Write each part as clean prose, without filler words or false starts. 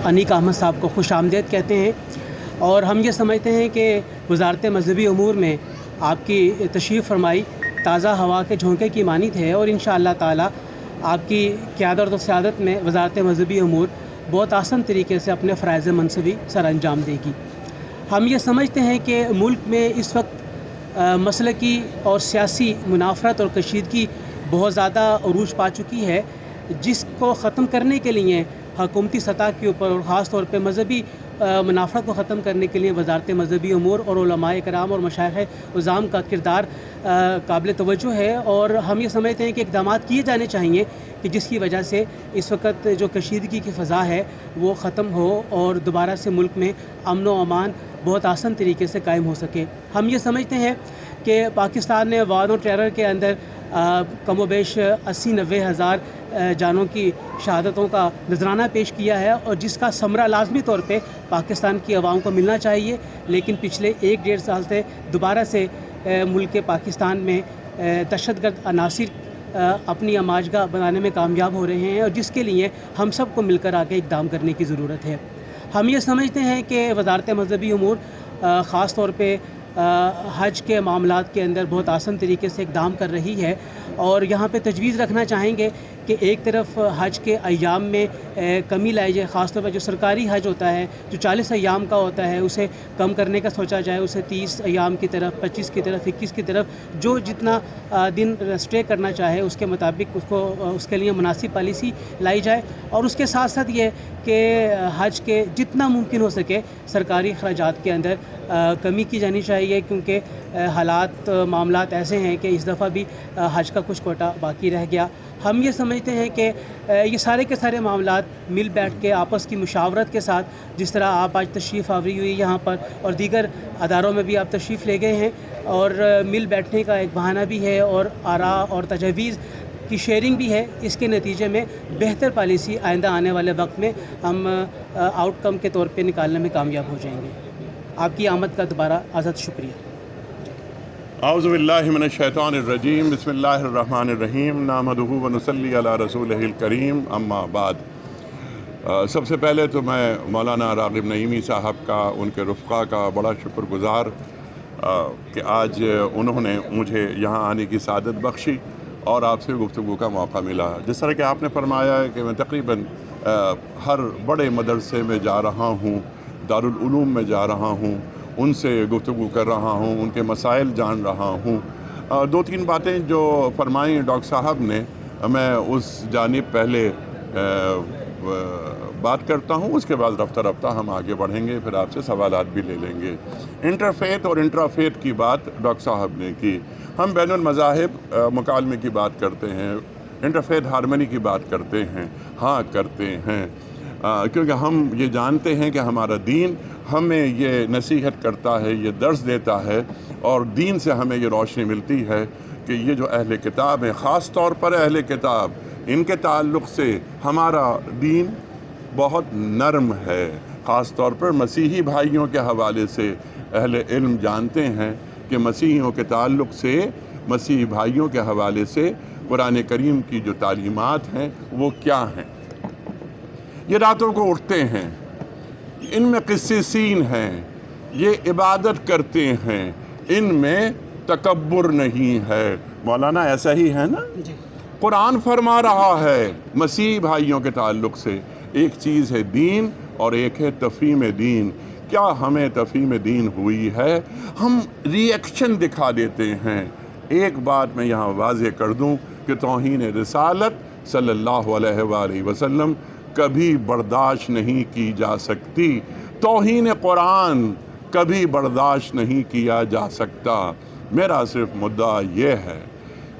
انیک احمد صاحب کو خوش آمدید کہتے ہیں، اور ہم یہ سمجھتے ہیں کہ وزارت مذہبی امور میں آپ کی تشریف فرمائی تازہ ہوا کے جھونکے کی مانند ہے، اور انشاءاللہ تعالی آپ کی قیادت و سیادت میں وزارت مذہبی امور بہت آسان طریقے سے اپنے فرائض منصبی سر انجام دے گی۔ ہم یہ سمجھتے ہیں کہ ملک میں اس وقت مسلکی اور سیاسی منافرت اور کشیدگی بہت زیادہ عروج پا چکی ہے، جس کو ختم کرنے کے لیے حکومتی سطح کے اوپر اور خاص طور پہ مذہبی منافرت کو ختم کرنے کے لیے وزارت مذہبی امور اور علماء کرام اور مشائخ عظام کا کردار قابل توجہ ہے، اور ہم یہ سمجھتے ہیں کہ اقدامات کیے جانے چاہیے کہ جس کی وجہ سے اس وقت جو کشیدگی کی فضا ہے وہ ختم ہو اور دوبارہ سے ملک میں امن و امان بہت آسان طریقے سے قائم ہو سکے۔ ہم یہ سمجھتے ہیں کہ پاکستان نے وار اور ٹیرر کے اندر کم و بیش 80-90 ہزار جانوں کی شہادتوں کا نذرانہ پیش کیا ہے، اور جس کا ثمرہ لازمی طور پہ پاکستان کی عوام کو ملنا چاہیے، لیکن پچھلے 1-1.5 سال سے دوبارہ سے ملک پاکستان میں دہشت گرد عناصر اپنی آماجگاہ بنانے میں کامیاب ہو رہے ہیں، اور جس کے لیے ہم سب کو مل کر آگے اقدام کرنے کی ضرورت ہے۔ ہم یہ سمجھتے ہیں کہ وزارت مذہبی امور خاص طور پہ حج کے معاملات کے اندر بہت آسان طریقے سے اقدام کر رہی ہے، اور یہاں پہ تجویز رکھنا چاہیں گے کہ ایک طرف حج کے ایام میں کمی لائی جائے، خاص طور پر جو سرکاری حج ہوتا ہے جو 40 ایام کا ہوتا ہے اسے کم کرنے کا سوچا جائے، اسے 30 ایام کی طرف، 25 کی طرف، 21 کی طرف، جو جتنا دن اسٹے کرنا چاہے اس کے مطابق اس کے لیے مناسب پالیسی لائی جائے، اور اس کے ساتھ ساتھ یہ کہ حج کے جتنا ممکن ہو سکے سرکاری اخراجات کے اندر کمی کی جانی چاہیے، کیونکہ حالات معاملات ایسے ہیں کہ اس دفعہ بھی حج کا کچھ کوٹا باقی رہ گیا۔ ہم یہ سمجھتے ہیں کہ یہ سارے کے سارے معاملات مل بیٹھ کے آپس کی مشاورت کے ساتھ، جس طرح آپ آج تشریف آوری ہوئی یہاں پر اور دیگر اداروں میں بھی آپ تشریف لے گئے ہیں، اور مل بیٹھنے کا ایک بہانہ بھی ہے اور آراء اور تجاویز کی شیئرنگ بھی ہے، اس کے نتیجے میں بہتر پالیسی آئندہ آنے والے وقت میں ہم آؤٹ کم کے طور پہ نکالنے میں کامیاب ہو جائیں گے۔ آپ کی آمد کا دوبارہ ازحد شکریہ۔ اعوذ باللہ من الشیطان الرجیم، بسم اللہ الرحمن الرحیم، نحمدہ ونصلی علی رسولہ الکریم، اما بعد۔ سب سے پہلے تو میں مولانا راغب نعیمی صاحب کا، ان کے رفقا کا بڑا شکر گزار کہ آج انہوں نے مجھے یہاں آنے کی سعادت بخشی اور آپ سے گفتگو کا موقع ملا۔ جس طرح کہ آپ نے فرمایا ہے کہ میں تقریباً ہر بڑے مدرسے میں جا رہا ہوں، دارالعلوم میں جا رہا ہوں، ان سے گفتگو کر رہا ہوں، ان کے مسائل جان رہا ہوں۔ 2-3 باتیں جو فرمائیں ڈاکٹر صاحب نے، میں اس جانب پہلے بات کرتا ہوں، اس کے بعد رفتہ رفتہ ہم آگے بڑھیں گے، پھر آپ سے سوالات بھی لے لیں گے۔ انٹرفیت اور انٹرافیت کی بات ڈاکٹر صاحب نے کی۔ ہم بین المذاہب مکالمے کی بات کرتے ہیں، انٹرفیت ہارمنی کی بات کرتے ہیں، ہاں کرتے ہیں، کیونکہ ہم یہ جانتے ہیں کہ ہمارا دین ہمیں یہ نصیحت کرتا ہے، یہ درس دیتا ہے، اور دین سے ہمیں یہ روشنی ملتی ہے کہ یہ جو اہل کتاب ہیں، خاص طور پر اہل کتاب، ان کے تعلق سے ہمارا دین بہت نرم ہے۔ خاص طور پر مسیحی بھائیوں کے حوالے سے اہل علم جانتے ہیں کہ مسیحیوں کے تعلق سے، مسیحی بھائیوں کے حوالے سے قرآن کریم کی جو تعلیمات ہیں وہ کیا ہیں۔ یہ راتوں کو اٹھتے ہیں، ان میں قسیسین ہیں، یہ عبادت کرتے ہیں، ان میں تکبر نہیں ہے۔ مولانا ایسا ہی ہے نا؟ جی، قرآن فرما رہا ہے مسیحی بھائیوں کے تعلق سے، ایک چیز ہے دین اور ایک ہے تفہیم دین۔ کیا ہمیں تفہیم دین ہوئی ہے؟ ہم ری ایکشن دکھا دیتے ہیں۔ ایک بات میں یہاں واضح کر دوں کہ توہین رسالت صلی اللہ علیہ وآلہ وسلم کبھی برداشت نہیں کی جا سکتی، توہین قرآن کبھی برداشت نہیں کیا جا سکتا۔ میرا صرف مدعا یہ ہے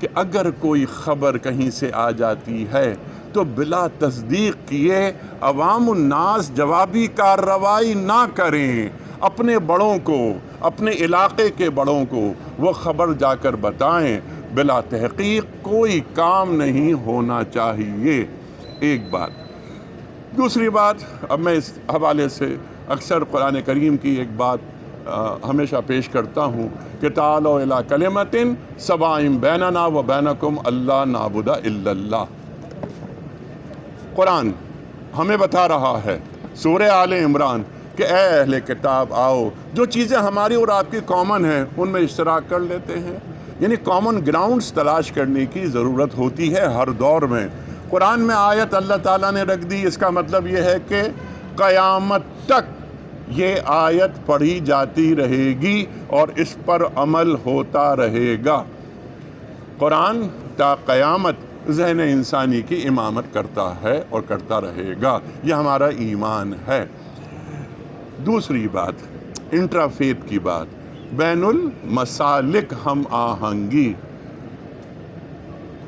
کہ اگر کوئی خبر کہیں سے آ جاتی ہے تو بلا تصدیق کیے عوام الناس جوابی کارروائی نہ کریں، اپنے بڑوں کو، اپنے علاقے کے بڑوں کو وہ خبر جا کر بتائیں، بلا تحقیق کوئی کام نہیں ہونا چاہیے۔ ایک بات۔ دوسری بات، اب میں اس حوالے سے اکثر قرآن کریم کی ایک بات ہمیشہ پیش کرتا ہوں کہ تعالوا الی کلمۃ سواء بیننا و بینکم اللہ نعبد الا اللہ۔ قرآن ہمیں بتا رہا ہے سورہ آل عمران کہ اے اہل کتاب آؤ، جو چیزیں ہماری اور آپ کی کامن ہیں ان میں اشتراک کر لیتے ہیں۔ یعنی کامن گراؤنڈز تلاش کرنے کی ضرورت ہوتی ہے ہر دور میں۔ قرآن میں آیت اللہ تعالیٰ نے رکھ دی، اس کا مطلب یہ ہے کہ قیامت تک یہ آیت پڑھی جاتی رہے گی اور اس پر عمل ہوتا رہے گا۔ قرآن تا قیامت ذہن انسانی کی امامت کرتا ہے اور کرتا رہے گا، یہ ہمارا ایمان ہے۔ دوسری بات، انٹرا فیتھ کی بات، بین المسالک ہم آہنگی۔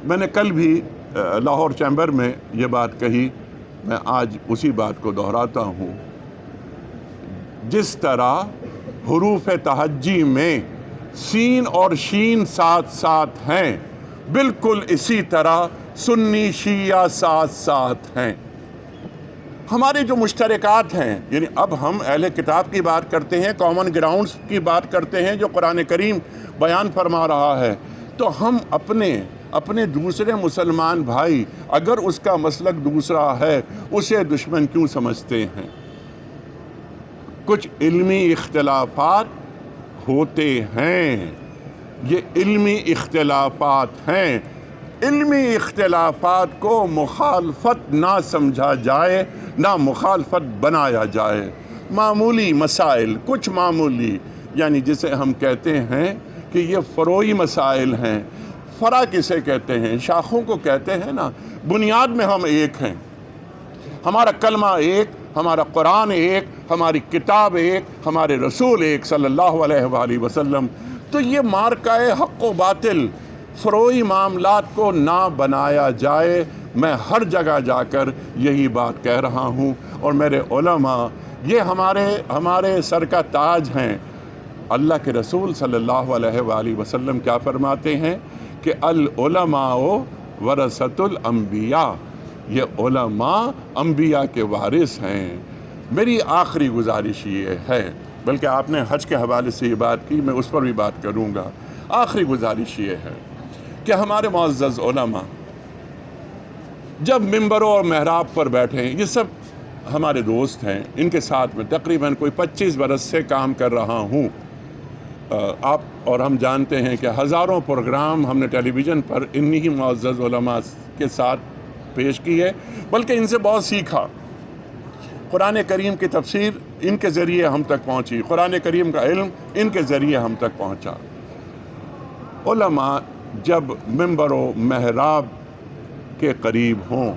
میں نے کل بھی لاہور چیمبر میں یہ بات کہی، میں آج اسی بات کو دہراتا ہوں۔ جس طرح حروف تہجی میں سین اور شین ساتھ ساتھ ہیں، بالکل اسی طرح سنی شیعہ ساتھ ساتھ ہیں۔ ہمارے جو مشترکات ہیں، یعنی اب ہم اہل کتاب کی بات کرتے ہیں، کامن گراؤنڈز کی بات کرتے ہیں جو قرآن کریم بیان فرما رہا ہے، تو ہم اپنے دوسرے مسلمان بھائی اگر اس کا مسلک دوسرا ہے اسے دشمن کیوں سمجھتے ہیں؟ کچھ علمی اختلافات ہوتے ہیں، یہ علمی اختلافات ہیں، علمی اختلافات کو مخالفت نہ سمجھا جائے، نہ مخالفت بنایا جائے۔ معمولی مسائل، کچھ معمولی، یعنی جسے ہم کہتے ہیں کہ یہ فروعی مسائل ہیں۔ فرع کسے کہتے ہیں؟ شاخوں کو کہتے ہیں نا۔ بنیاد میں ہم ایک ہیں، ہمارا کلمہ ایک، ہمارا قرآن ایک، ہماری کتاب ایک، ہمارے رسول ایک صلی اللہ علیہ وآلہ وسلم۔ تو یہ مارکہ حق و باطل، فروعی معاملات کو نہ بنایا جائے۔ میں ہر جگہ جا کر یہی بات کہہ رہا ہوں، اور میرے علماء یہ ہمارے سر کا تاج ہیں۔ اللہ کے رسول صلی اللہ علیہ وآلہ وسلم کیا فرماتے ہیں کہ العلماء ورثۃ الانبیاء، یہ علماء انبیاء کے وارث ہیں۔ میری آخری گزارش یہ ہے، بلکہ آپ نے حج کے حوالے سے یہ بات کی، میں اس پر بھی بات کروں گا۔ آخری گزارش یہ ہے کہ ہمارے معزز علماء جب ممبروں اور محراب پر بیٹھیں، یہ سب ہمارے دوست ہیں، ان کے ساتھ میں تقریباً کوئی 25 برس سے کام کر رہا ہوں۔ آپ اور ہم جانتے ہیں کہ ہزاروں پروگرام ہم نے ٹیلی ویژن پر انہی معزز علماء کے ساتھ پیش کی ہے، بلکہ ان سے بہت سیکھا۔ قرآن کریم کی تفسیر ان کے ذریعے ہم تک پہنچی، قرآن کریم کا علم ان کے ذریعے ہم تک پہنچا۔ علماء جب ممبر و محراب کے قریب ہوں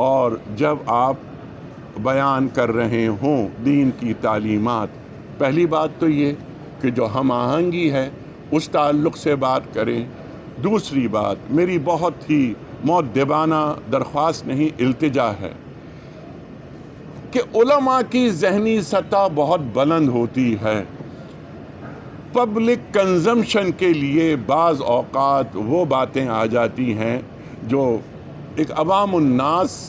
اور جب آپ بیان کر رہے ہوں دین کی تعلیمات، پہلی بات تو یہ کہ جو ہم آہنگی ہے اس تعلق سے بات کریں۔ دوسری بات، میری بہت ہی مؤدبانہ درخواست نہیں، التجا ہے کہ علماء کی ذہنی سطح بہت بلند ہوتی ہے۔ پبلک کنزمپشن کے لیے بعض اوقات وہ باتیں آ جاتی ہیں جو ایک عوام الناس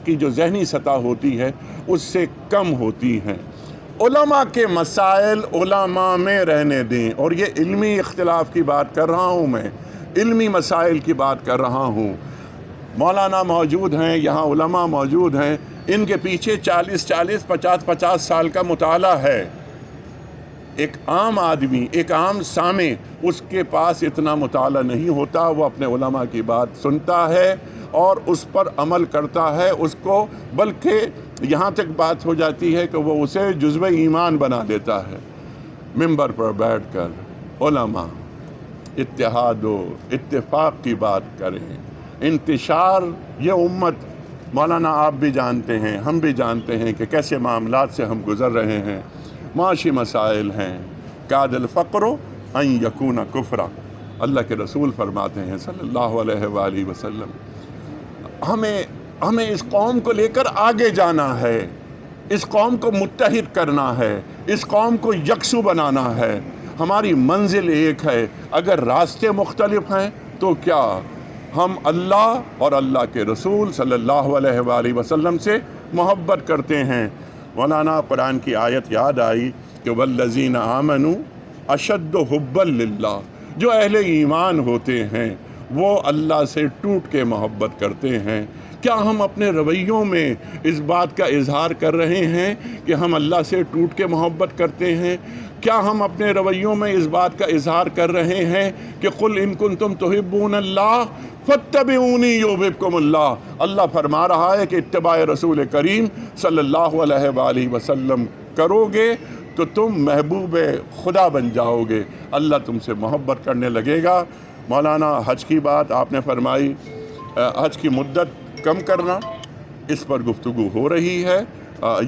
کی جو ذہنی سطح ہوتی ہے اس سے کم ہوتی ہیں۔ علماء کے مسائل علماء میں رہنے دیں، اور یہ علمی اختلاف کی بات کر رہا ہوں، میں علمی مسائل کی بات کر رہا ہوں۔ مولانا موجود ہیں، یہاں علماء موجود ہیں، ان کے پیچھے 40 50 سال کا مطالعہ ہے۔ ایک عام آدمی، ایک عام سامع، اس کے پاس اتنا مطالعہ نہیں ہوتا۔ وہ اپنے علماء کی بات سنتا ہے اور اس پر عمل کرتا ہے، اس کو بلکہ یہاں تک بات ہو جاتی ہے کہ وہ اسے جزو ایمان بنا دیتا ہے۔ ممبر پر بیٹھ کر علماء اتحاد و اتفاق کی بات کریں، انتشار۔ یہ امت، مولانا آپ بھی جانتے ہیں، ہم بھی جانتے ہیں کہ کیسے معاملات سے ہم گزر رہے ہیں۔ معاشی مسائل ہیں، کاد الفقر ان یکون کفرا، اللہ کے رسول فرماتے ہیں صلی اللہ علیہ وآلہ وسلم۔ ہمیں اس قوم کو لے کر آگے جانا ہے، اس قوم کو متحد کرنا ہے، اس قوم کو یکسو بنانا ہے۔ ہماری منزل ایک ہے، اگر راستے مختلف ہیں تو کیا، ہم اللہ اور اللہ کے رسول صلی اللہ علیہ وآلہ وسلم سے محبت کرتے ہیں۔ مولانا قرآن کی آیت یاد آئی کہ والذین آمنوا اشد حبا للہ، جو اہل ایمان ہوتے ہیں وہ اللہ سے ٹوٹ کے محبت کرتے ہیں، کیا ہم اپنے رویوں میں اس بات کا اظہار کر رہے ہیں کہ ہم اللہ سے ٹوٹ کے محبت کرتے ہیں؟ کیا ہم اپنے رویوں میں اس بات کا اظہار کر رہے ہیں کہ قل ان کنتم تحبون اللہ فاتبعونی یحببکم اللہ؟ اللہ فرما رہا ہے کہ اتباع رسول کریم صلی اللہ علیہ وآلہ وسلم کرو گے تو تم محبوب خدا بن جاؤ گے، اللہ تم سے محبت کرنے لگے گا۔ مولانا حج کی بات آپ نے فرمائی، حج کی مدت کم کرنا، اس پر گفتگو ہو رہی ہے۔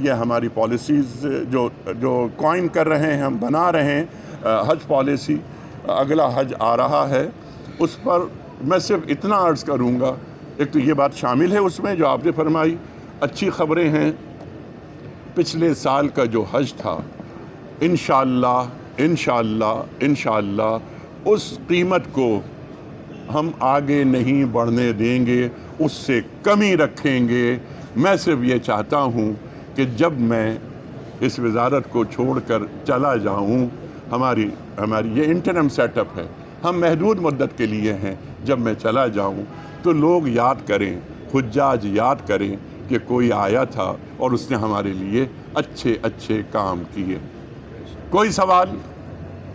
یہ ہماری پالیسیز جو کوائن کر رہے ہیں، ہم بنا رہے ہیں حج پالیسی، اگلا حج آ رہا ہے، اس پر میں صرف اتنا عرض کروں گا، ایک تو یہ بات شامل ہے اس میں جو آپ نے فرمائی، اچھی خبریں ہیں، پچھلے سال کا جو حج تھا انشاءاللہ اس قیمت کو ہم آگے نہیں بڑھنے دیں گے، اس سے کمی رکھیں گے۔ میں صرف یہ چاہتا ہوں کہ جب میں اس وزارت کو چھوڑ کر چلا جاؤں، ہماری یہ انٹرم سیٹ اپ ہے، ہم محدود مدت کے لیے ہیں، جب میں چلا جاؤں تو لوگ یاد کریں، حجاج یاد کریں کہ کوئی آیا تھا اور اس نے ہمارے لیے اچھے اچھے کام کیے۔ کوئی سوال؟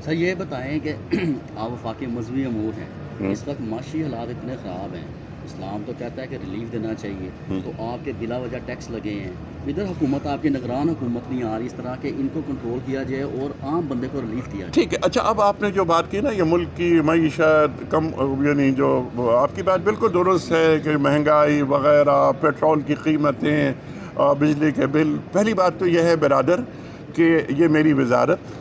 سر یہ بتائیں کہ آپ وفاقی مذہبی امور ہیں، اس وقت معاشی حالات اتنے خراب ہیں، اسلام تو کہتا ہے کہ ریلیف دینا چاہیے، تو آپ کے بلا وجہ ٹیکس لگے ہیں، ادھر حکومت آپ کی نگران حکومت نہیں آ رہی اس طرح کہ ان کو کنٹرول کیا جائے اور عام بندے کو ریلیف دیا جائے۔ ٹھیک ہے، اچھا اب آپ نے جو بات کی نا، یہ ملک کی معیشت کم، یعنی جو آپ کی بات بالکل درست ہے کہ مہنگائی وغیرہ، پیٹرول کی قیمتیں، بجلی کے بل، پہلی بات تو یہ ہے برادر کہ یہ میری وزارت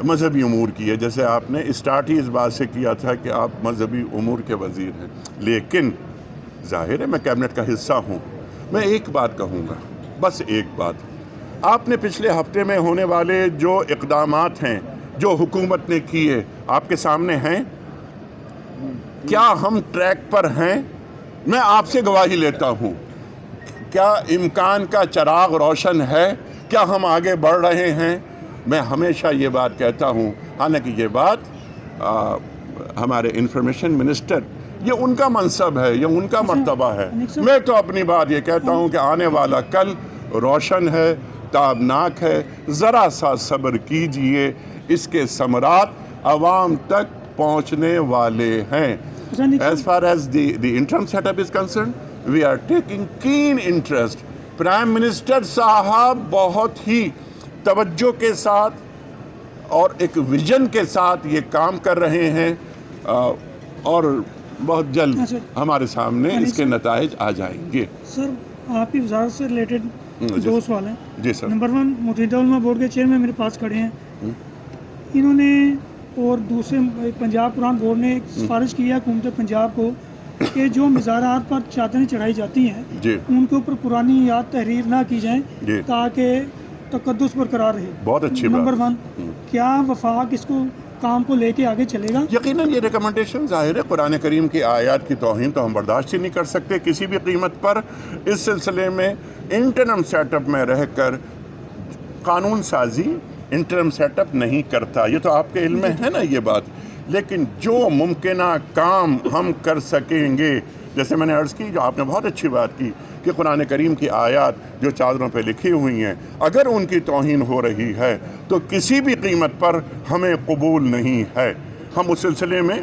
مذہبی امور کی ہے، جیسے آپ نے اسٹارٹ ہی اس بات سے کیا تھا کہ آپ مذہبی امور کے وزیر ہیں، لیکن ظاہر ہے میں کیبنٹ کا حصہ ہوں۔ میں ایک بات کہوں گا، بس ایک بات، آپ نے پچھلے ہفتے میں ہونے والے جو اقدامات ہیں جو حکومت نے کیے آپ کے سامنے ہیں، کیا ہم ٹریک پر ہیں؟ میں آپ سے گواہی لیتا ہوں، کیا امکان کا چراغ روشن ہے؟ کیا ہم آگے بڑھ رہے ہیں؟ میں ہمیشہ یہ بات کہتا ہوں، حالانکہ یہ بات ہمارے انفارمیشن منسٹر، یہ ان کا منصب ہے، یہ ان کا مرتبہ ہے، میں تو اپنی بات یہ کہتا ہوں کہ آنے والا کل روشن ہے، تابناک ہے، ذرا سا صبر کیجئے، اس کے ثمرات عوام تک پہنچنے والے ہیں۔ As far as the interim setup is concerned, we are taking keen interest. Prime minister صاحب بہت ہی توجہ کے ساتھ اور ایک ویژن کے ساتھ یہ کام کر رہے ہیں، اور بہت جلد ہمارے سامنے اس کے نتائج آ جائیں گے۔ سر آپ کی وزارت سے ریلیٹڈ دو سوال ہیں۔ جی سر۔ نمبر 1، متحدہ علماء بورڈ کے چیئرمین میرے پاس کھڑے ہیں، انہوں نے اور دوسرے پنجاب قرآن بورڈ نے سفارش کی ہے حکومت پنجاب کو کہ جو مزارات پر چادریں چڑھائی جاتی ہیں ان کے اوپر قرآنی آیات تحریر نہ کی جائیں تاکہ تقدس برقرار رہے۔ بہت اچھی بات۔ نمبر 1، کیا وفاق اس کو کام کو لے کے آگے چلے گا؟ یقیناً یہ ریکمنڈیشن ظاہر ہے، قرآن کریم کی آیات کی توہین تو ہم برداشت ہی نہیں کر سکتے کسی بھی قیمت پر۔ اس سلسلے میں انٹرم سیٹ اپ میں رہ کر قانون سازی انٹرم سیٹ اپ نہیں کرتا، یہ تو آپ کے علم میں ہے نا یہ بات، لیکن جو ممکنہ کام ہم کر سکیں گے، جیسے میں نے عرض کی، جو آپ نے بہت اچھی بات کی کہ قرآن کریم کی آیات جو چادروں پہ لکھی ہوئی ہیں، اگر ان کی توہین ہو رہی ہے تو کسی بھی قیمت پر ہمیں قبول نہیں ہے، ہم اس سلسلے میں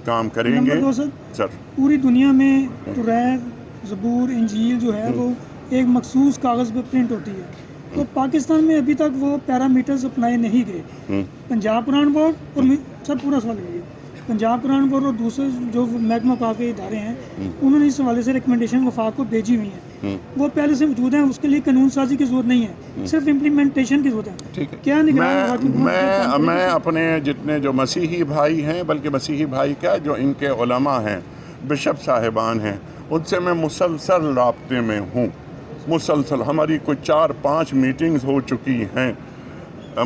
کام کریں گے۔ نمبر 2 سر، پوری دنیا میں توریت، زبور، انجیل جو ہے وہ ایک مخصوص کاغذ پہ پرنٹ ہوتی ہے، تو پاکستان میں ابھی تک وہ پیرامیٹرز اپنائے نہیں گئے۔ پنجاب قرآن بورڈ اور سب پورا سوال ہے، پنجاب قرآن بورڈ اور دوسرے جو محکمہ وفاق کے ادارے ہیں انہوں نے اس حوالے سے ریکمنڈیشن وفاق کو بھیجی ہوئی ہیں، وہ پہلے سے موجود ہیں، اس کے لیے قانون سازی کی ضرورت نہیں ہے، صرف امپلیمنٹیشن کی ضرورت ہے۔ ٹھیک ہے، کیا میں اپنے جتنے جو مسیحی بھائی ہیں، بلکہ مسیحی بھائی کیا جو ان کے علماء ہیں، بشپ صاحبان ہیں، ان سے میں مسلسل رابطے میں ہوں، مسلسل ہماری کوئی 4-5 میٹنگز ہو چکی ہیں۔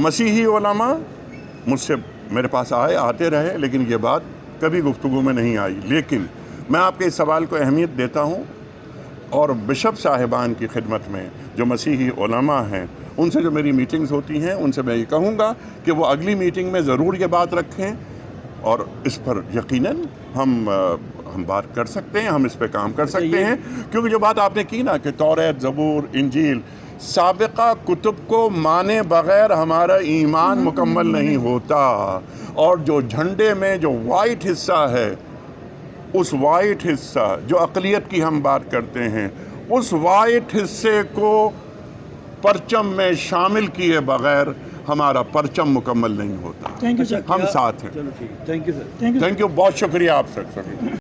مسیحی علماء مجھ سے میرے پاس آتے رہے، لیکن یہ بات کبھی گفتگو میں نہیں آئی، لیکن میں آپ کے اس سوال کو اہمیت دیتا ہوں، اور بشپ صاحبان کی خدمت میں جو مسیحی علماء ہیں ان سے جو میری میٹنگز ہوتی ہیں، ان سے میں یہ کہوں گا کہ وہ اگلی میٹنگ میں ضرور یہ بات رکھیں، اور اس پر یقیناً ہم ہم بات کر سکتے ہیں, ہم اس پہ کام کر سکتے ہیں, کیونکہ جو بات آپ نے کی نا کہ توریت, زبور, انجیل, سابقہ کتب کو مانے بغیر ہمارا ایمان مکمل نہیں ہوتا. اور جو جھنڈے میں جو وائٹ حصہ ہے, اس وائٹ حصہ جو اقلیت کی ہم بات کرتے ہیں, اس وائٹ حصے کو پرچم میں شامل کیے بغیر ہمارا پرچم مکمل نہیں ہوتا. Thank you sir. ہم ساتھ ہیں. چلو ٹھیک, thank you sir. Thank you. Thank you, بہت شکریہ آپ سر.